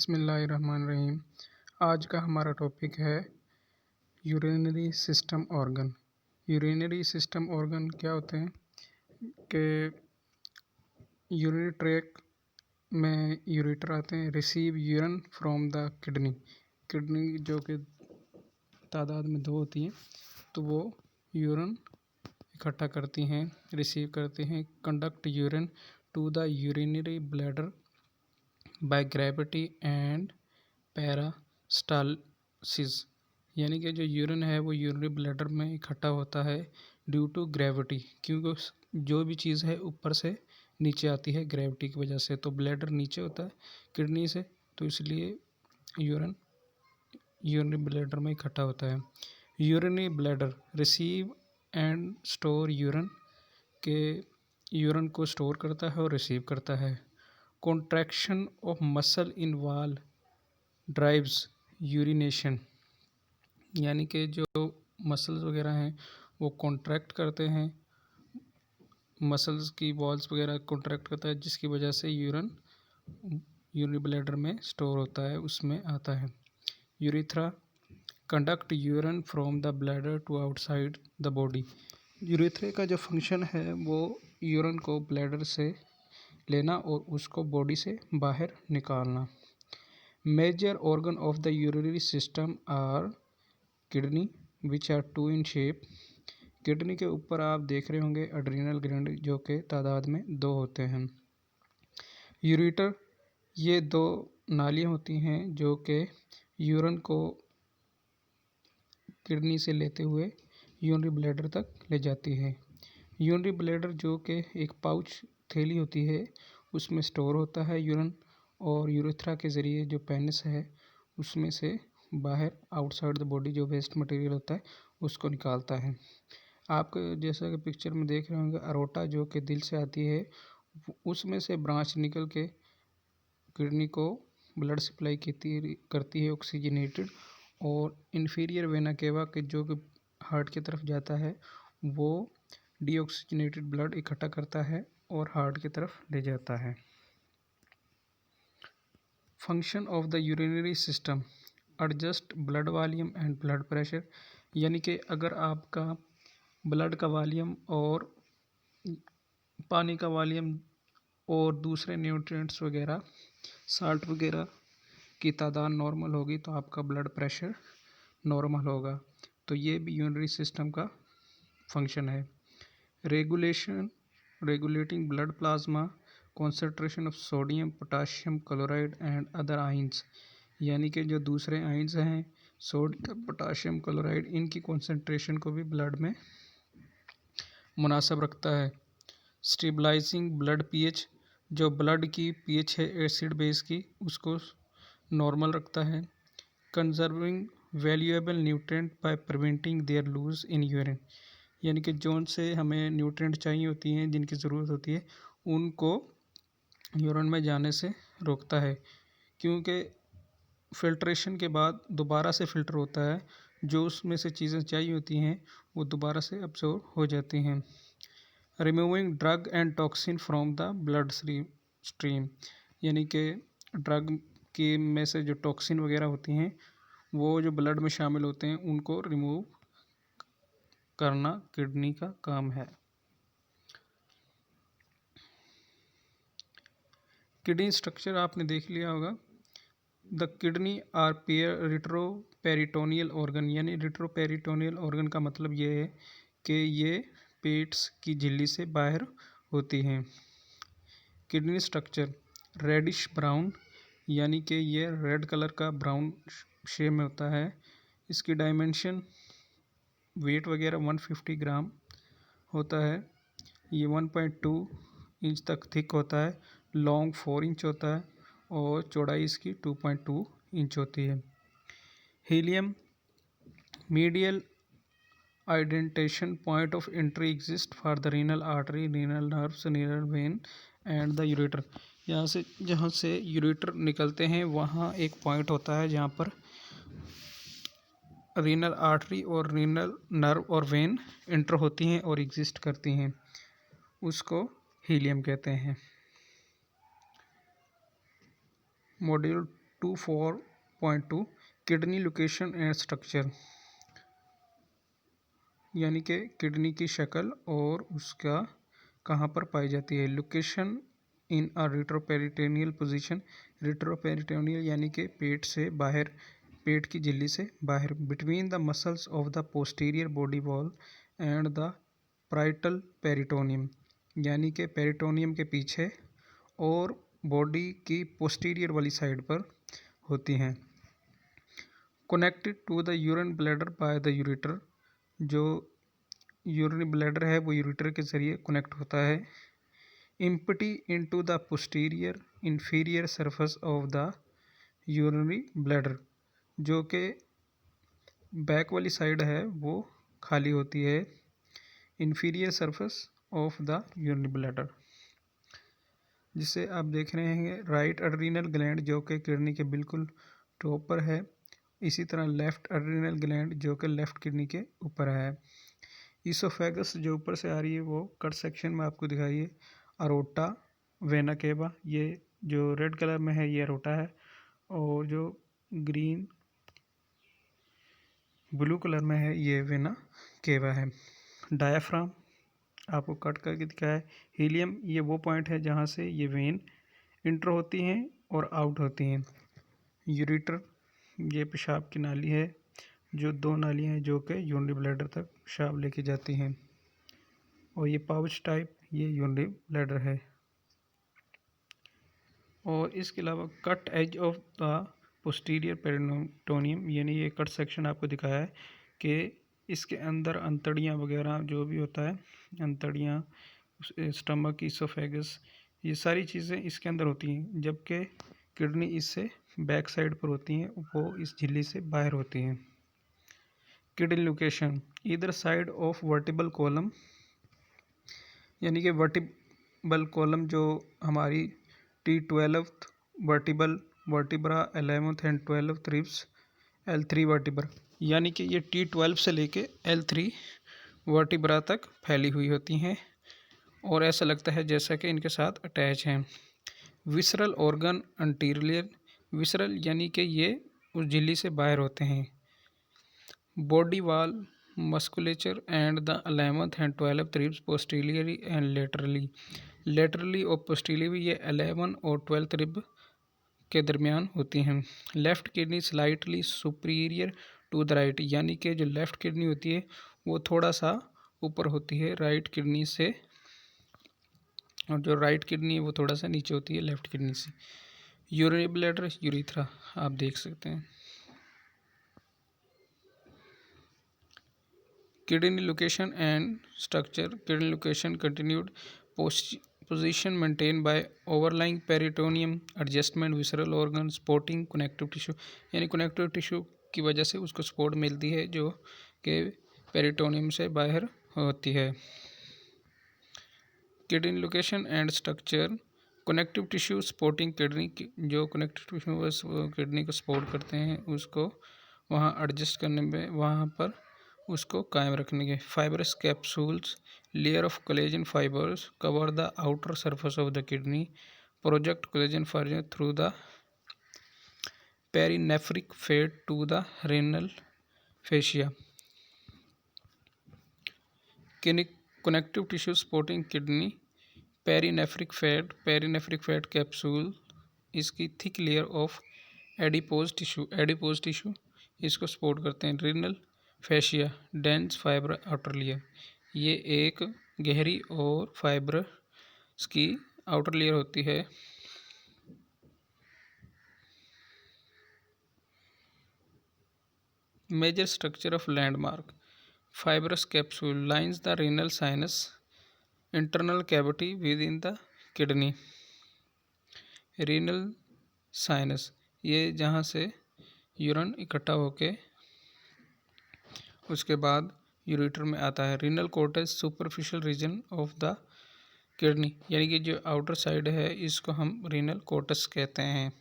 बिस्मिल्लाहिर्रहमानिर्रहीम। आज का हमारा टॉपिक है urinary system organ. Urinary system organ क्या होते हैं कि यूरिनरी ट्रैक में यूरेटर आते हैं, receive urine from the kidney. Kidney जो कि तादाद में 2 होती हैं, तो वो यूरिन इकट्ठा करती हैं, रिसीव करती हैं। Conduct urine to the urinary bladder by gravity and peristalsis, यानी कि जो यूरिन है वो यूरिनरी ब्लैडर में इकट्ठा होता है ड्यू टू ग्रेविटी, क्योंकि जो भी चीज़ है ऊपर से नीचे आती है ग्रेविटी की वजह से। तो ब्लैडर नीचे होता है किडनी से, तो इसलिए यूरिन यूरिनरी ब्लैडर में इकट्ठा होता है। Urinary bladder receive and store urine, के यूरिन को स्टोर करता है और रिसीव करता है। Contraction of muscle in wall drives urination, यानी कि जो मसल्स वगैरह हैं वो कॉन्ट्रैक्ट करते हैं, मसल्स की वॉल्स वगैरह कॉन्ट्रैक्ट करता है, जिसकी वजह से यूरिन यूरिनरी ब्लैडर में स्टोर होता है, उसमें आता है। Urethra conduct urine from the bladder to outside the body. यूरेथ्रे का जो फंक्शन है वो यूरिन को ब्लैडर से लेना और उसको बॉडी से बाहर निकालना। Major organ of the urinary system are kidney which are 2 in shape. Kidney के ऊपर आप देख रहे होंगे एड्रिनल ग्लैंड, जो कि तादाद में 2 होते हैं। यूरेटर, ये 2 नालियाँ होती हैं जो कि यूरिन को किडनी से लेते हुए यूरिनरी ब्लैडर तक ले जाती है। यूरिनरी ब्लैडर जो कि एक पाउच थैली होती है, उसमें स्टोर होता है यूरिन, और यूरेथ्रा के ज़रिए जो पेनिस है उसमें से बाहर आउटसाइड द बॉडी जो वेस्ट मटेरियल होता है उसको निकालता है। आप जैसा कि पिक्चर में देख रहे होंगे, अरोटा जो कि दिल से आती है, उसमें से ब्रांच निकल के किडनी को ब्लड सप्लाई करती है ऑक्सीजनेटेड, और इन्फीरियर वेना केवा के जो कि हार्ट की तरफ जाता है वो डीऑक्सीजनेटेड ब्लड इकट्ठा करता है और हार्ट की तरफ ले जाता है। Function of the urinary system adjust blood volume and blood pressure, यानी कि अगर आपका ब्लड का वॉल्यूम और पानी का वॉल्यूम और दूसरे न्यूट्रिएंट्स वगैरह, साल्ट वगैरह की तादाद नॉर्मल होगी तो आपका ब्लड प्रेशर नॉर्मल होगा। तो ये भी यूरिनरी सिस्टम का फंक्शन है। Regulating blood plasma concentration of sodium, potassium chloride and other ions, यानी कि जो दूसरे आइंस हैं सोडियम, पोटाशियम क्लोराइड, इनकी कॉन्सेंट्रेशन को भी ब्लड में मुनासिब रखता है। स्टेबलाइजिंग ब्लड पीएच, जो ब्लड की पीएच है एसिड बेस की, उसको नॉर्मल रखता है। Conserving valuable nutrient by preventing their lose in urine, यानी कि जोन से हमें न्यूट्रिएंट चाहिए होती हैं, जिनकी ज़रूरत होती है, उनको यूरिन में जाने से रोकता है, क्योंकि फिल्ट्रेशन के बाद दोबारा से फ़िल्टर होता है, जो उसमें से चीज़ें चाहिए होती हैं वो दोबारा से अब्जॉर्ब हो जाती हैं। Removing drug and toxin from the blood stream, यानी कि ड्रग के में से जो टॉक्सिन वगैरह होती हैं वो जो ब्लड में शामिल होते हैं उनको रिमूव करना किडनी का काम है। किडनी स्ट्रक्चर आपने देख लिया होगा। The kidney are retroperitoneal organ, यानी रिट्रोपेरिटोनियल ऑर्गन का मतलब ये है कि ये पेट्स की झिल्ली से बाहर होती हैं। किडनी स्ट्रक्चर रेडिश ब्राउन, यानी कि ये रेड कलर का ब्राउन शेप में होता है। इसकी डायमेंशन वेट वगैरह 150 ग्राम होता है। ये 1.2 इंच तक थिक होता है, लॉन्ग 4 इंच होता है और चौड़ाई इसकी 2.2 इंच होती है। Hilum medial indentation point of entry exist for the renal artery, renal nerves, renal vein and the ureter, यहाँ से जहाँ से यूरेटर निकलते हैं वहाँ एक पॉइंट होता है जहाँ पर रीनल आर्टरी और रीनल नर्व और वेन एंटर होती हैं और एग्जिस्ट करती हैं, उसको हीलियम कहते हैं। Module 24.2 kidney location and structure, यानी कि किडनी की शक्ल और उसका कहाँ पर पाई जाती है। Location in a retroperitoneal position, retroperitoneal यानी कि पेट से बाहर, पेट की झिल्ली से बाहर, between the muscles of the posterior body wall and the parietal peritoneum, यानी कि पेरिटोनियम के पीछे और बॉडी की पोस्टीरियर वाली साइड पर होती हैं। Connected to the urine bladder by the ureter, जो यूरिन ब्लैडर है वो यूरेटर के ज़रिए कनेक्ट होता है। Empty into the posterior inferior surface of the urinary bladder, जो कि बैक वाली साइड है वो खाली होती है। Inferior surface of the urinary bladder, जिसे आप देख रहे हैं राइट एड्रीनल ग्लैंड जो कि किडनी के बिल्कुल टॉप पर है, इसी तरह लेफ्ट एड्रीनल ग्लैंड जो कि लेफ्ट किडनी के ऊपर है। ईसोफेगस जो ऊपर से आ रही है वो कट सेक्शन में आपको दिखाई है। अरोटा, वेना केवा, ये जो रेड कलर में है ये अरोटा है, और जो ग्रीन ब्लू कलर में है ये वेना केवा है। डायाफ्राम आपको कट करके दिखाया है। हीलियम, ये वो पॉइंट है जहाँ से ये वेन इंटर होती हैं और आउट होती हैं। यूरेटर, ये पेशाब की नाली है, जो दो नालियाँ हैं जो कि यूरिनरी ब्लैडर तक पेशाब लेके जाती हैं। और ये पाउच टाइप, ये यूरिनरी ब्लैडर है। और इसके अलावा cut edge of the posterior peritoneum, यानी ये कट सेक्शन आपको दिखाया है कि इसके अंदर अंतड़ियाँ वगैरह जो भी होता है, अंतड़ियाँ, स्टमक, ईसोफेगस, ये सारी चीज़ें इसके अंदर होती हैं, जबकि किडनी इससे बैक साइड पर होती हैं, वो इस झिल्ली से बाहर होती हैं। किडनी लोकेशन इधर साइड ऑफ वर्टिबल कॉलम, यानी कि वर्टिबल कॉलम जो हमारी T12 vertebral vertebra, 11th and 12th ribs, L3 vertebra, यानी कि ये T12 से लेके L3 वर्टिब्रा तक फैली हुई होती हैं और ऐसा लगता है जैसा कि इनके साथ अटैच हैं। विसरल ऑर्गन अंटीरियर, विसरल यानी कि ये उस झिल्ली से बाहर होते हैं। Body wall musculature and the 11th and 12th ribs posteriorly and laterally और पोस्टीरियरली, ये 11 और 12th रिब के दरमियान होती हैं। Left kidney slightly superior to the right, यानी कि जो लेफ़्ट किडनी होती है वो थोड़ा सा ऊपर होती है राइट किडनी से, और जो राइट किडनी है वो थोड़ा सा नीचे होती है लेफ़्ट किडनी से। यूरिनरी ब्लैडर, यूरिथ्रा आप देख सकते हैं। Kidney location and structure, kidney location continued position maintain by overlying peritoneum adjustment visceral organ supporting connective tissue, यानी कनेक्टिव टिश्यू की वजह से उसको सपोर्ट मिलती है जो कि पेरिटोनियम से बाहर होती है। Kidney location and structure, connective tissue supporting kidney, जो कनेक्टिव टिश्यू किडनी को सपोर्ट करते हैं उसको वहाँ एडजस्ट करने में, वहाँ पर उसको कायम रखने के। Fibrous capsules, layer of collagen fibres cover the outer surface of the kidney, project collagen fibre through the perinephric fat to the renal fascia. Connective tissue supporting kidney, perinephric fat capsule, इसकी thick layer of adipose tissue इसको support करते हैं। Renal fascia, dense fibre outer layer, ये एक गहरी और fibrous की outer layer होती है। Major structure of landmark, fibrous capsule lines the renal sinus internal cavity within the kidney. Renal sinus, ये जहाँ से यूरिन इकट्ठा होके उसके बाद यूरेटर में आता है। Renal cortex superficial region of the kidney, यानी कि जो आउटर साइड है इसको हम रीनल कोर्टेक्स कहते हैं।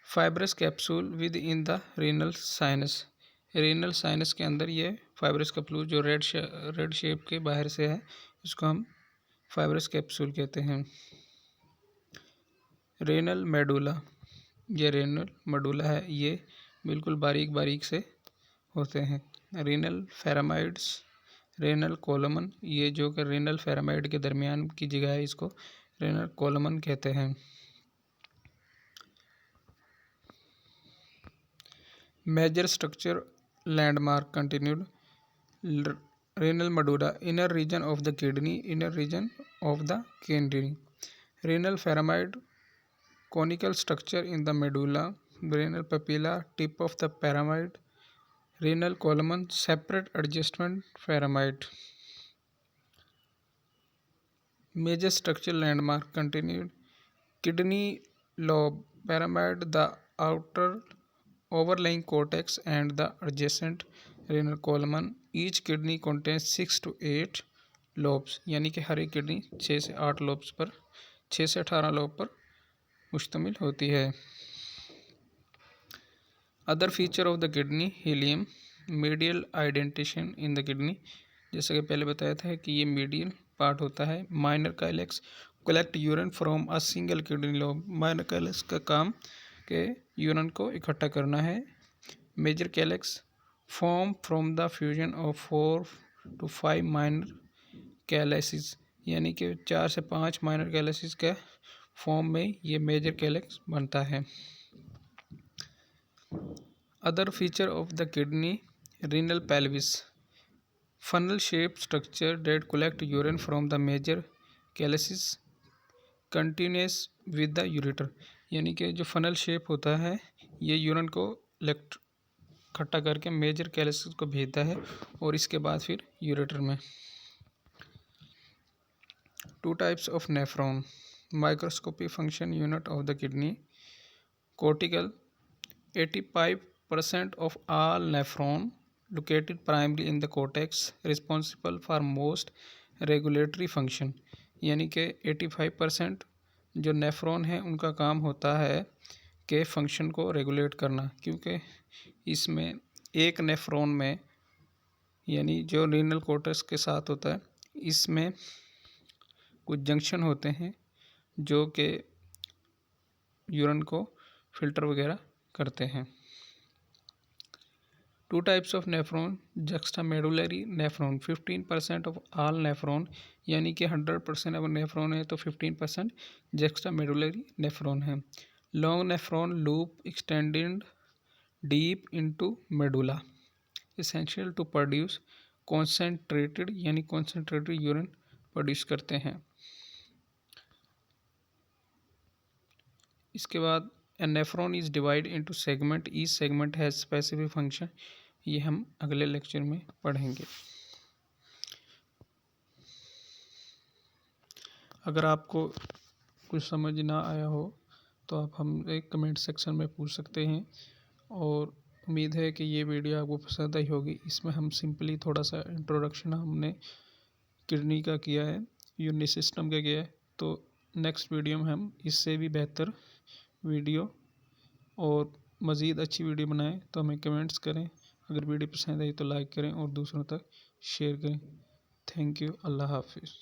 Fibrous capsule with in the renal sinus, renal sinus के अंदर ये फाइब्रस कैप्सूल जो रेड शेप के बाहर से है इसको हम फाइब्रस कैप्सूल कहते हैं। रेनल मेडुला, ये रेनल मडुला है, ये बिल्कुल बारीक बारीक से होते हैं। रेनल फेरामाइड्स, रेनल कोलमन, ये जो कि रेनल फेरामाइड के दरमियान की जगह है, इसको रेनल कोलमन कहते हैं। Major structure landmark continued renal medulla, inner region of the kidney, inner region of the kidney. Renal pyramid, conical structure in the medulla, renal papilla, tip of the pyramid, renal column, separate adjustment pyramid. Major structure landmark continued. Kidney lobe, pyramid, the outer overlying cortex and the adjacent renal column. Each kidney contains 6 to 8 lobes, यानी कि हर एक kidney 6 से 8 lobes पर 6 से 18 lobe पर मुश्तमिल होती है। Other feature of the kidney, hilum, medial indentation in the kidney, जैसा कि पहले बताया था कि ये मीडियल पार्ट होता है। Minor calyx collect urine from a single kidney lobe, minor calyx का काम के यूरिन को इकट्ठा करना है। Major calyx form from the fusion of 4 to 5 minor calyces, यानी कि 4 से 5 माइनर कैलेसिस के फॉर्म में ये मेजर कैलेक्स बनता है। Other feature of the kidney, renal pelvis, funnel shaped structure that collect urine from the major calyces continuous with the ureter, यानी कि जो फनल शेप होता है ये यूरिन को इकट्ठा करके मेजर कैलिसिस को भेजता है और इसके बाद फिर यूरेटर में। To types of nephron, microscopy function unit of the kidney, cortical, 85% of all nephron located primarily in the cortex responsible for most regulatory function, यानी कि 85% जो नेफ्रॉन है उनका काम होता है के फंक्शन को रेगुलेट करना, क्योंकि इसमें एक नेफ्रॉन में यानी जो रीनल कोर्टेक्स के साथ होता है इसमें कुछ जंक्शन होते हैं जो कि यूरिन को फिल्टर वगैरह करते हैं। Two types of nephron, juxtamedullary nephron, 15% of all nephron, यानी कि 100% अगर नेफ्रॉन है तो 15% जक्स्टामेडुलरी नेफ्रॉन है। Long nephron loop extended deep into medulla, essential to produce concentrated, यानी कॉन्सेंट्रेटेड यूरिन प्रोड्यूस करते हैं। इसके बाद A nephron is divided into segment. Each segment has specific function. ये हम अगले लेक्चर में पढ़ेंगे। अगर आपको कुछ समझ ना आया हो तो आप हम एक कमेंट सेक्शन में पूछ सकते हैं और उम्मीद है कि ये वीडियो आपको पसंद आई होगी। इसमें हम सिंपली थोड़ा सा इंट्रोडक्शन हमने किडनी का किया है, यूरिनरी सिस्टम का किया है, तो नेक्स्ट वीडियो में हम इससे भी बेहतर वीडियो और मज़ीद अच्छी वीडियो बनाएं तो हमें कमेंट्स करें। अगर वीडियो पसंद आई तो लाइक करें और दूसरों तक शेयर करें। Thank you. अल्लाह हाफिज़।